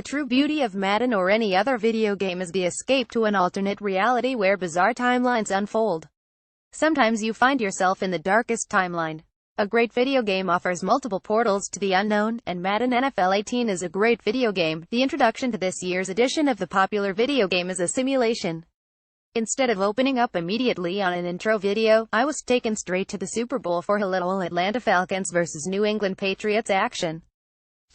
true beauty of Madden or any other video game is the escape to an alternate reality where bizarre timelines unfold. Sometimes you find yourself in the darkest timeline. A great video game offers multiple portals to the unknown, and Madden NFL 18 is a great video game. The introduction to this year's edition of the popular video game is a simulation. Instead of opening up immediately on an intro video, I was taken straight to the Super Bowl for a little Atlanta Falcons vs. New England Patriots action.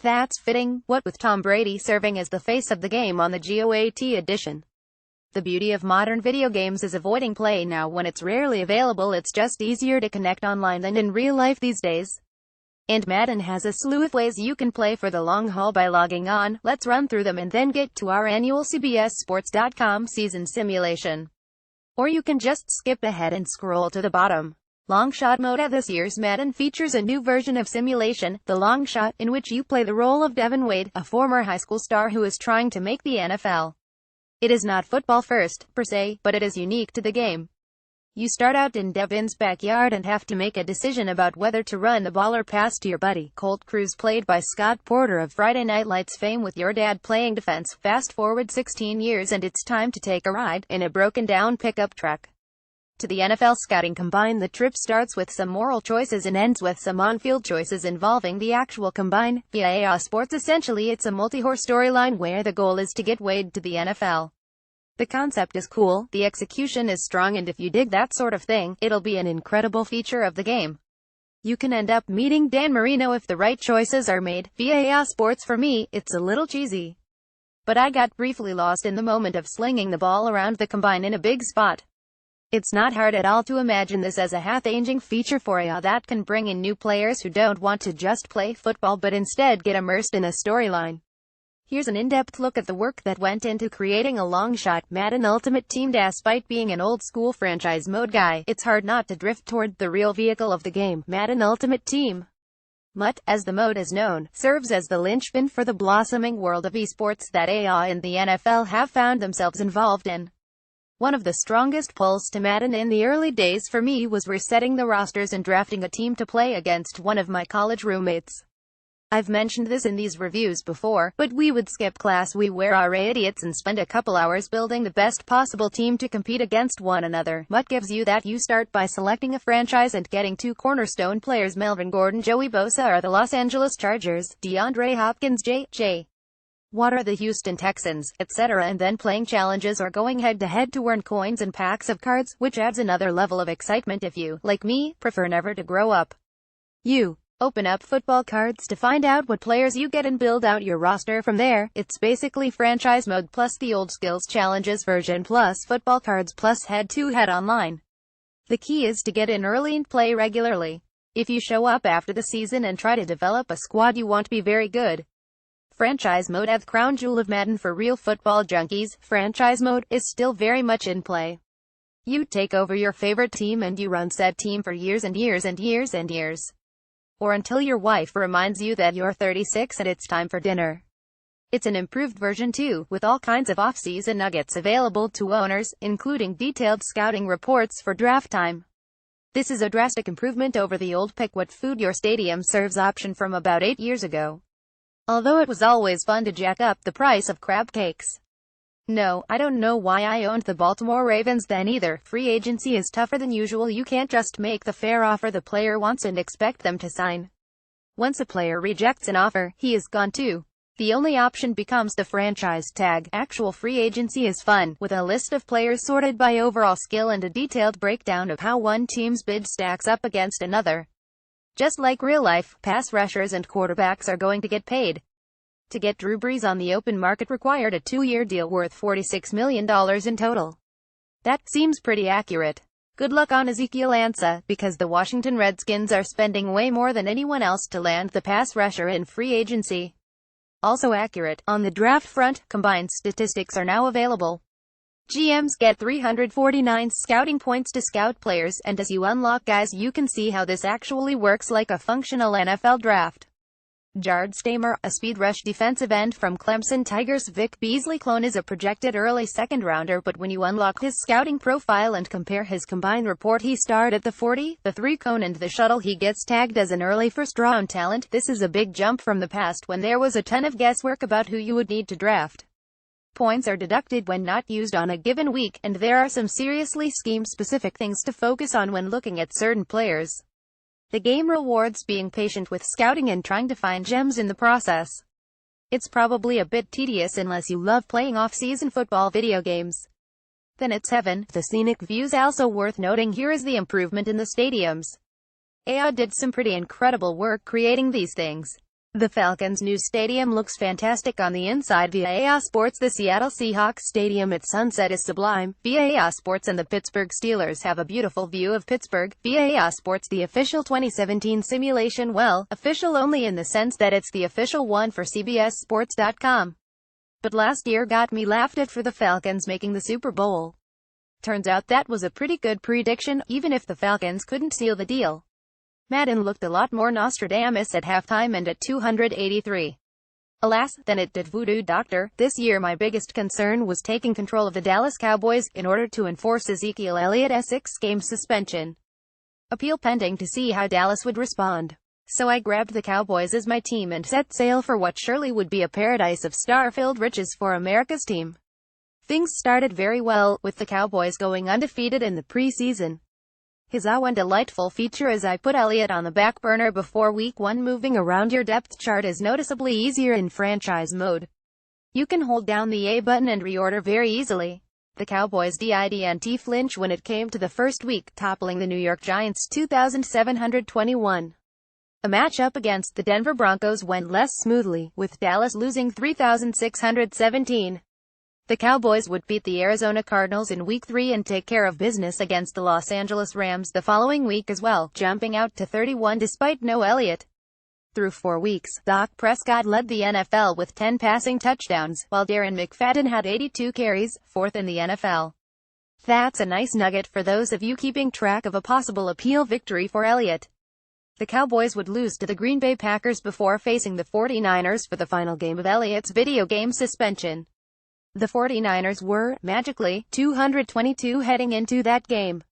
That's fitting, what with Tom Brady serving as the face of the game on the GOAT edition. The beauty of modern video games is avoiding play now when it's rarely available. It's just easier to connect online than in real life these days. And Madden has a slew of ways you can play for the long haul by logging on. Let's run through them and then get to our annual CBSSports.com season simulation. Or you can just skip ahead and scroll to the bottom. Long Shot Mode. This year's Madden features a new version of simulation, the Long Shot, in which you play the role of Devin Wade, a former high school star who is trying to make the NFL. It is not football first, per se, but it is unique to the game. You start out in Devin's backyard and have to make a decision about whether to run the ball or pass to your buddy, Colt Cruz, played by Scott Porter of Friday Night Lights fame, with your dad playing defense. Fast forward 16 years and it's time to take a ride, in a broken-down pickup truck, to the NFL Scouting Combine. The trip starts with some moral choices and ends with some on-field choices involving the actual combine. Via Sports. Essentially, it's a multi-horse storyline where the goal is to get Wade to the NFL. The concept is cool, the execution is strong, and if you dig that sort of thing, it'll be an incredible feature of the game. You can end up meeting Dan Marino if the right choices are made. Via Sports. For me, it's a little cheesy, but I got briefly lost in the moment of slinging the ball around the combine in a big spot. It's not hard at all to imagine this as a half-aging feature for you that can bring in new players who don't want to just play football but instead get immersed in a storyline. Here's an in-depth look at the work that went into creating a Long Shot Madden Ultimate Team. Despite being an old-school franchise mode guy, it's hard not to drift toward the real vehicle of the game. Madden Ultimate Team, MUT, as the mode is known, serves as the linchpin for the blossoming world of esports that AI and the NFL have found themselves involved in. One of the strongest pulls to Madden in the early days for me was resetting the rosters and drafting a team to play against one of my college roommates. I've mentioned this in these reviews before, but we would skip class, we were our idiots, and spend a couple hours building the best possible team to compete against one another. MUT gives you that. You start by selecting a franchise and getting two cornerstone players. Melvin Gordon, Joey Bosa are the Los Angeles Chargers, DeAndre Hopkins, J.J. Watt are the Houston Texans, etc., and then playing challenges or going head-to-head to earn coins and packs of cards, which adds another level of excitement if you, like me, prefer never to grow up. You open up football cards to find out what players you get and build out your roster from there. It's basically franchise mode plus the old skills challenges version plus football cards plus head-to-head online. The key is to get in early and play regularly. If you show up after the season and try to develop a squad, you won't be very good. Franchise mode, the crown jewel of Madden for real football junkies. Franchise mode is still very much in play. You take over your favorite team and you run said team for years and years and years and years. Or until your wife reminds you that you're 36 and it's time for dinner. It's an improved version too, with all kinds of off-season nuggets available to owners, including detailed scouting reports for draft time. This is a drastic improvement over the old pick what food your stadium serves option from about 8 years ago. Although it was always fun to jack up the price of crab cakes. No, I don't know why I owned the Baltimore Ravens then either. Free agency is tougher than usual. You can't just make the fair offer the player wants and expect them to sign. Once a player rejects an offer, he is gone too. The only option becomes the franchise tag. Actual free agency is fun, with a list of players sorted by overall skill and a detailed breakdown of how one team's bid stacks up against another. Just like real life, pass rushers and quarterbacks are going to get paid. To get Drew Brees on the open market required a 2-year deal worth $46 million in total. That seems pretty accurate. Good luck on Ezekiel Ansah, because the Washington Redskins are spending way more than anyone else to land the pass rusher in free agency. Also accurate. On the draft front, combined statistics are now available. GMs get 349 scouting points to scout players, and as you unlock guys you can see how this actually works like a functional NFL draft. Jared Stamer, a speed rush defensive end from Clemson Tigers. Vic Beasley clone is a projected early second-rounder, but when you unlock his scouting profile and compare his combined report, he starred at the 40, the 3-cone and the shuttle, he gets tagged as an early first-round talent. This is a big jump from the past when there was a ton of guesswork about who you would need to draft. Points are deducted when not used on a given week, and there are some seriously scheme-specific things to focus on when looking at certain players. The game rewards being patient with scouting and trying to find gems in the process. It's probably a bit tedious unless you love playing off-season football video games. Then it's heaven. The scenic views also worth noting. Here is the improvement in the stadiums. AI did some pretty incredible work creating these things. The Falcons' new stadium looks fantastic on the inside via AI Sports. The Seattle Seahawks Stadium at sunset is sublime via AI Sports, and the Pittsburgh Steelers have a beautiful view of Pittsburgh via AI Sports. The official 2017 simulation, well, official only in the sense that it's the official one for CBSSports.com. But last year got me laughed at for the Falcons making the Super Bowl. Turns out that was a pretty good prediction, even if the Falcons couldn't seal the deal. Madden looked a lot more Nostradamus at halftime and at 283. Alas, than it did Voodoo Doctor. This year my biggest concern was taking control of the Dallas Cowboys, in order to enforce Ezekiel Elliott's 6-game suspension. Appeal pending to see how Dallas would respond. So I grabbed the Cowboys as my team and set sail for what surely would be a paradise of star-filled riches for America's team. Things started very well, with the Cowboys going undefeated in the preseason. His one delightful feature is I put Elliott on the back burner before week 1. Moving around your depth chart is noticeably easier in franchise mode. You can hold down the A button and reorder very easily. The Cowboys didn't flinch when it came to the first week, toppling the New York Giants 2,721. A matchup against the Denver Broncos went less smoothly, with Dallas losing 3,617. The Cowboys would beat the Arizona Cardinals in Week 3 and take care of business against the Los Angeles Rams the following week as well, jumping out to 31 despite no Elliott. Through 4 weeks, Dak Prescott led the NFL with 10 passing touchdowns, while Darren McFadden had 82 carries, 4th in the NFL. That's a nice nugget for those of you keeping track of a possible appeal victory for Elliott. The Cowboys would lose to the Green Bay Packers before facing the 49ers for the final game of Elliott's video game suspension. The 49ers were, magically, 222 heading into that game.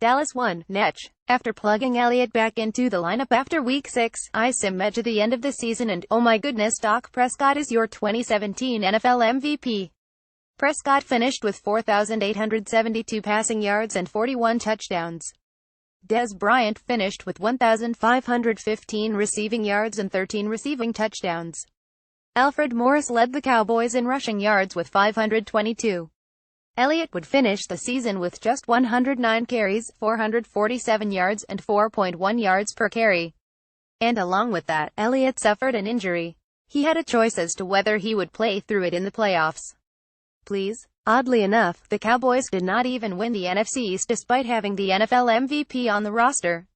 Dallas won, netch. After plugging Elliott back into the lineup after Week 6, I sim edge at the end of the season and, oh my goodness, Dak Prescott is your 2017 NFL MVP. Prescott finished with 4,872 passing yards and 41 touchdowns. Dez Bryant finished with 1,515 receiving yards and 13 receiving touchdowns. Alfred Morris led the Cowboys in rushing yards with 522. Elliott would finish the season with just 109 carries, 447 yards, and 4.1 yards per carry. And along with that, Elliott suffered an injury. He had a choice as to whether he would play through it in the playoffs. Please. Oddly enough, the Cowboys did not even win the NFC East despite having the NFL MVP on the roster.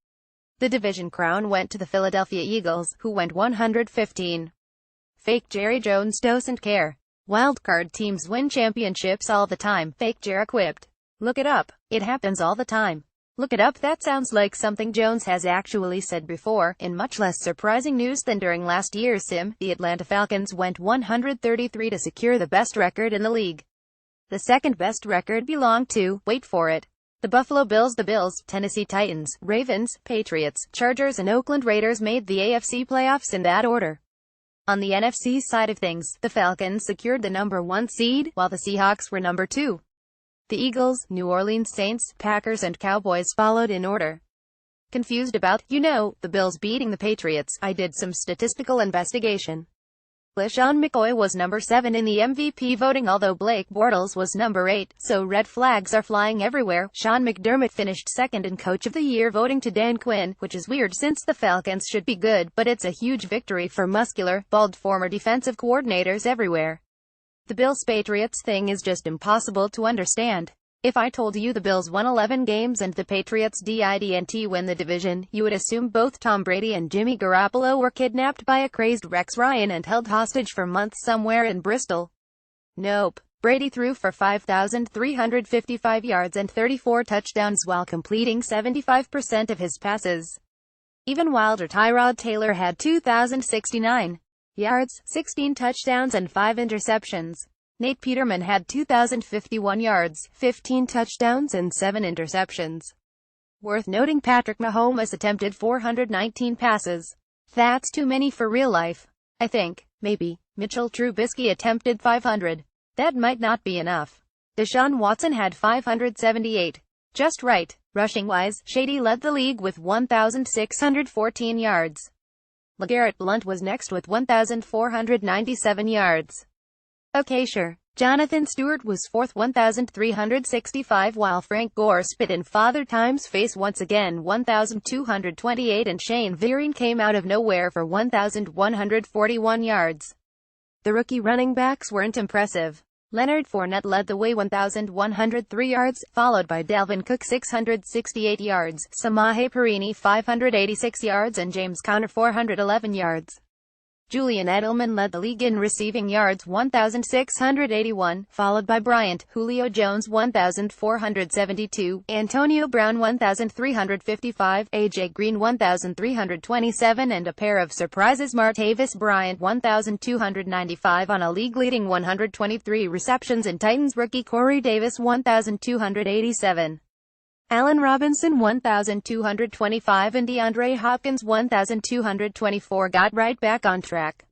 The division crown went to the Philadelphia Eagles, who went 115. Fake Jerry Jones doesn't care. Wildcard teams win championships all the time. Fake Jerry quipped. Look it up. It happens all the time. Look it up. That sounds like something Jones has actually said before. In much less surprising news than during last year's sim, the Atlanta Falcons went 133 to secure the best record in the league. The second best record belonged to, wait for it, the Buffalo Bills. The Bills, Tennessee Titans, Ravens, Patriots, Chargers and Oakland Raiders made the AFC playoffs in that order. On the NFC side of things, the Falcons secured the number 1 seed, while the Seahawks were number 2. The Eagles, New Orleans Saints, Packers and Cowboys followed in order. Confused about, the Bills beating the Patriots? I did some statistical investigation. LeSean McCoy was number 7 in the MVP voting, although Blake Bortles was number 8, so red flags are flying everywhere. Sean McDermott finished second in Coach of the Year voting to Dan Quinn, which is weird since the Falcons should be good, but it's a huge victory for muscular, bald former defensive coordinators everywhere. The Bills-Patriots thing is just impossible to understand. If I told you the Bills won 11 games and the Patriots didn't win the division, you would assume both Tom Brady and Jimmy Garoppolo were kidnapped by a crazed Rex Ryan and held hostage for months somewhere in Bristol. Nope. Brady threw for 5,355 yards and 34 touchdowns while completing 75% of his passes. Even wilder, Tyrod Taylor had 2,069 yards, 16 touchdowns and 5 interceptions. Nate Peterman had 2,051 yards, 15 touchdowns and 7 interceptions. Worth noting, Patrick Mahomes attempted 419 passes. That's too many for real life. I think, maybe, Mitchell Trubisky attempted 500. That might not be enough. Deshaun Watson had 578. Just right. Rushing-wise, Shady led the league with 1,614 yards. LeGarrette Blount was next with 1,497 yards. Okay, sure. Jonathan Stewart was fourth, 1,365, while Frank Gore spit in Father Time's face once again, 1,228, and Shane Vereen came out of nowhere for 1,141 yards. The rookie running backs weren't impressive. Leonard Fournette led the way, 1,103 yards, followed by Dalvin Cook 668 yards, Samaje Perine 586 yards, and James Conner 411 yards. Julian Edelman led the league in receiving yards, 1,681, followed by Bryant, Julio Jones 1,472, Antonio Brown 1,355, A.J. Green 1,327, and a pair of surprises, Martavis Bryant 1,295 on a league-leading 123 receptions, and Titans rookie Corey Davis 1,287. Allen Robinson 1,225 and DeAndre Hopkins 1,224 got right back on track.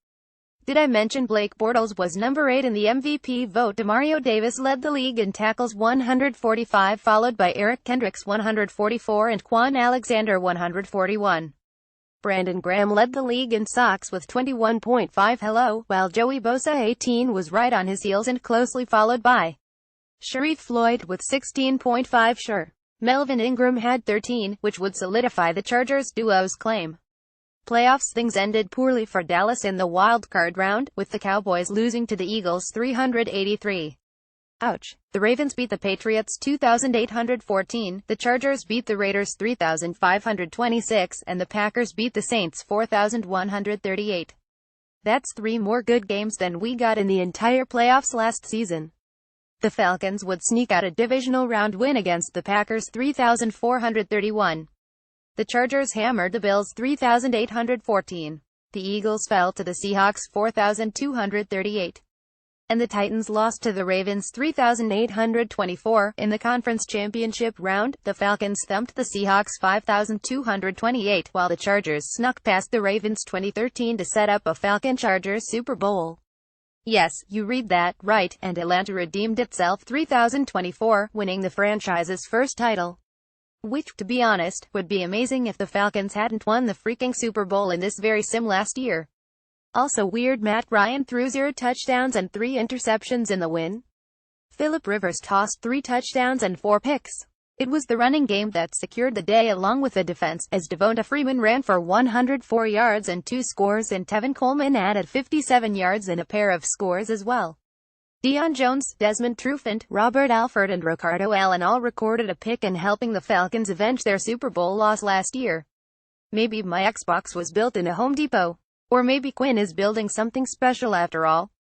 Did I mention Blake Bortles was number 8 in the MVP vote? Demario Davis led the league in tackles, 145, followed by Eric Kendricks 144 and Quan Alexander 141. Brandon Graham led the league in sacks with 21.5, while Joey Bosa 18 was right on his heels and closely followed by Sharif Floyd with 16.5. Sure. Melvin Ingram had 13, which would solidify the Chargers duo's claim. Playoffs: things ended poorly for Dallas in the wild-card round, with the Cowboys losing to the Eagles 383. Ouch. The Ravens beat the Patriots 2,814, the Chargers beat the Raiders 3,526, and the Packers beat the Saints 4,138. That's 3 more good games than we got in the entire playoffs last season. The Falcons would sneak out a divisional round win against the Packers 3,431. The Chargers hammered the Bills 3,814. The Eagles fell to the Seahawks 4,238. And the Titans lost to the Ravens 3,824. In the conference championship round, the Falcons thumped the Seahawks 5,228, while the Chargers snuck past the Ravens 2013 to set up a Falcon-Chargers Super Bowl. Yes, you read that right, and Atlanta redeemed itself 3,024, winning the franchise's first title. Which, to be honest, would be amazing if the Falcons hadn't won the freaking Super Bowl in this very sim last year. Also weird, Matt Ryan threw 0 touchdowns and 3 interceptions in the win. Phillip Rivers tossed 3 touchdowns and 4 picks. It was the running game that secured the day along with the defense, as Devonta Freeman ran for 104 yards and 2 scores, and Tevin Coleman added 57 yards and a pair of scores as well. Deion Jones, Desmond Trufant, Robert Alford and Ricardo Allen all recorded a pick in helping the Falcons avenge their Super Bowl loss last year. Maybe my Xbox was built in a Home Depot. Or maybe Quinn is building something special after all.